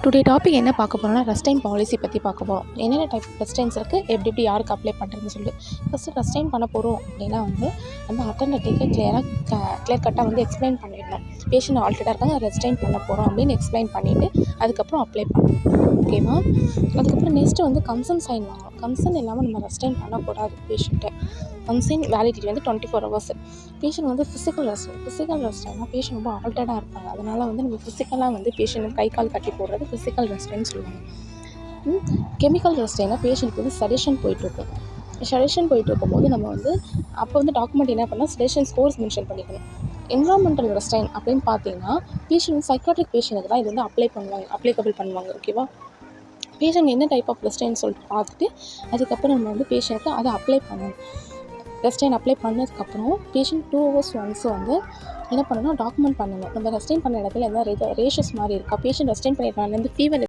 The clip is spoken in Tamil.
டுடே டாபிக் என்ன பார்க்க போகிறோம்னா ரெஸ்டைன் பாலிசி பற்றி பார்க்க போகிறோம். என்னென்ன டைப் ரெஸ்டைன்ஸ் இருக்குது, எப்படி எப்படி யாருக்கு அப்ளை பண்ணுறதுன்னு சொல்லிட்டு ஃபஸ்ட்டு ரெஸ்டைன் பண்ண போகிறோம் அப்படின்னா நம்ம அட்டர்னேட்டிவ்க்கு கிளியர் கட்டாக எக்ஸ்பிளைன் பண்ணிடணும். பேஷண்ட் ஆல்ரெடாக இருக்காங்க, ரெஸ்டைன் பண்ண போகிறோம் அப்படின்னு எக்ஸ்பிளைன் பண்ணிவிட்டு அதுக்கப்புறம் அப்ளை பண்ணணும். ஓகேவா? அதுக்கப்புறம் நெக்ஸ்ட்டு கன்சர்ன் சைன் வாங்கணும். கன்சர்ன் இல்லாமல் நம்ம ரெஸ்டைன் பண்ணக்கூடாது பேஷண்ட்டை. Concern validity 24 hours. Patient physical ரெஸ்டைன்னா பேஷண்ட் ரொம்ப ஆல்ரெடாக இருப்பாங்க. அதனால் நம்ம ஃபிசிக்கலாக பேஷண்ட் கை கால் கட்டி போடுறது ஃபிசிக்கல் ரெஸ்டைன்னு சொல்லுவாங்க. கெமிக்கல் ரெஸ்டைனா பேஷண்ட்டுக்கு செடேஷன் போயிட்டுருக்கும். செடேஷன் போயிட்டுருக்கும்போது நம்ம அப்போ டாக்குமெண்ட் என்ன பண்ணால் செடேஷன் ஸ்கோர்ஸ் மென்ஷன் பண்ணிக்கணும். என்விரான்மெண்டல் ரெஸ்டைன் அப்படின்னு பார்த்தீங்கன்னா பேஷண்ட் சைக்காட்ரிக் பேஷண்ட்டுக்கு தான் இது அப்ளிகபிள் பண்ணுவாங்க. ஓகேவா? பேஷண்ட் என்ன டைப் ஆஃப் ரெஸ்டைன்னு சொல்லிட்டு பார்த்துட்டு அதுக்கப்புறம் நம்ம பேஷண்ட்டுக்கு அதை அப்ளை பண்ணணும். ரெஸ்டைன் அப்ளை பண்ணதுக்கப்புறம் பேஷண்ட் 2 hours ஒன்ஸ் என்ன பண்ணணும், டாக்குமெண்ட் பண்ணணும். நம்ம ரெஸ்டைன் பண்ண இடத்துல எதாவது ரேஷஸ் மாதிரி இருக்கா, பேஷண்ட் ரெஸ்டைன் பண்ணியிருக்காங்க ஃபீவர்